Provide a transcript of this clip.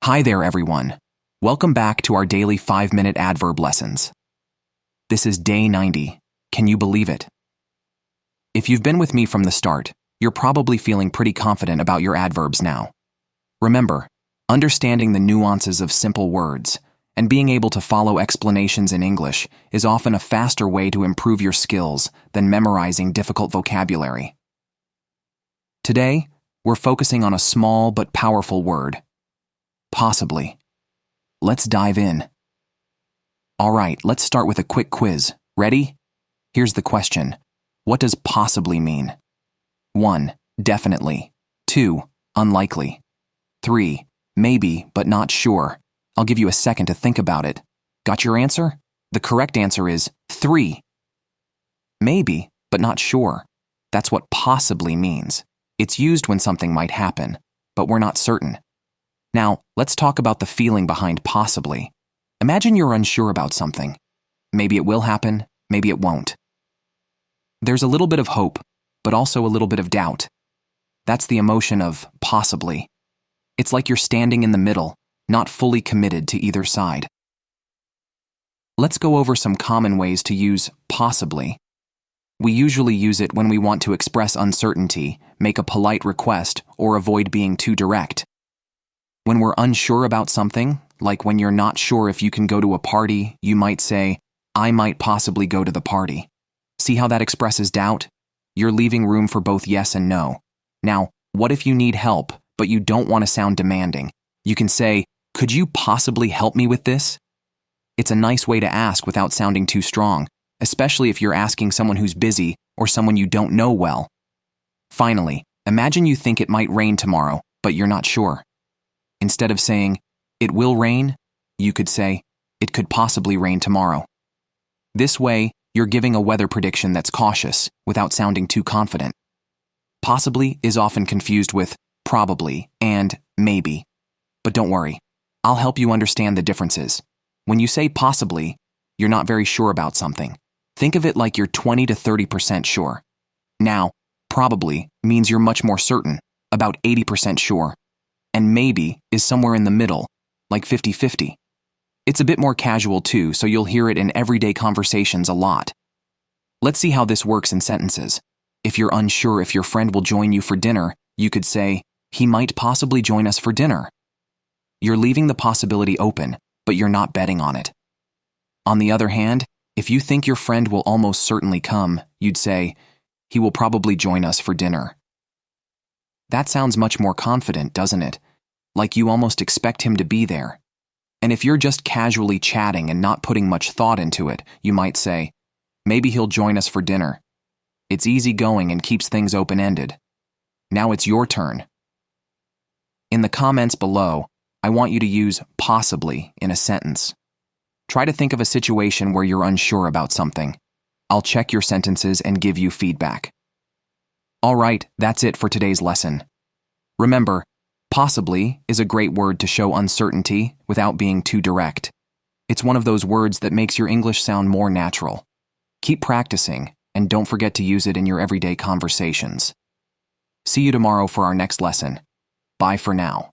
Hi there, everyone. Welcome back to our daily 5-minute adverb lessons. This is day 90. Can you believe it? If you've been with me from the start, you're probably feeling pretty confident about your adverbs now. Remember, understanding the nuances of simple words and being able to follow explanations in English is often a faster way to improve your skills than memorizing difficult vocabulary. Today, we're focusing on a small but powerful word. Possibly. Let's dive in. All right, let's start with a quick quiz. Ready? Here's the question. What does possibly mean? 1. Definitely. 2. Unlikely. 3. Maybe, but not sure. I'll give you a second to think about it. Got your answer? The correct answer is 3. Maybe, but not sure. That's what possibly means. It's used when something might happen, but we're not certain. Now, let's talk about the feeling behind possibly. Imagine you're unsure about something. Maybe it will happen, maybe it won't. There's a little bit of hope, but also a little bit of doubt. That's the emotion of possibly. It's like you're standing in the middle, not fully committed to either side. Let's go over some common ways to use possibly. We usually use it when we want to express uncertainty, make a polite request, or avoid being too direct. When we're unsure about something, like when you're not sure if you can go to a party, you might say, I might possibly go to the party. See how that expresses doubt? You're leaving room for both yes and no. Now, what if you need help, but you don't want to sound demanding? You can say, could you possibly help me with this? It's a nice way to ask without sounding too strong, especially if you're asking someone who's busy or someone you don't know well. Finally, imagine you think it might rain tomorrow, but you're not sure. Instead of saying, it will rain, you could say, it could possibly rain tomorrow. This way, you're giving a weather prediction that's cautious without sounding too confident. Possibly is often confused with probably and maybe. But don't worry, I'll help you understand the differences. When you say possibly, you're not very sure about something. Think of it like you're 20 to 30% sure. Now, probably means you're much more certain, about 80% sure. And maybe is somewhere in the middle, like 50-50. It's a bit more casual too, so you'll hear it in everyday conversations a lot. Let's see how this works in sentences. If you're unsure if your friend will join you for dinner, you could say, he might possibly join us for dinner. You're leaving the possibility open, but you're not betting on it. On the other hand, if you think your friend will almost certainly come, you'd say, he will probably join us for dinner. That sounds much more confident, doesn't it? Like you almost expect him to be there. And if you're just casually chatting and not putting much thought into it, you might say, maybe he'll join us for dinner. It's easygoing and keeps things open-ended. Now it's your turn. In the comments below, I want you to use possibly in a sentence. Try to think of a situation where you're unsure about something. I'll check your sentences and give you feedback. All right, that's it for today's lesson. Remember, possibly is a great word to show uncertainty without being too direct. It's one of those words that makes your English sound more natural. Keep practicing, and don't forget to use it in your everyday conversations. See you tomorrow for our next lesson. Bye for now.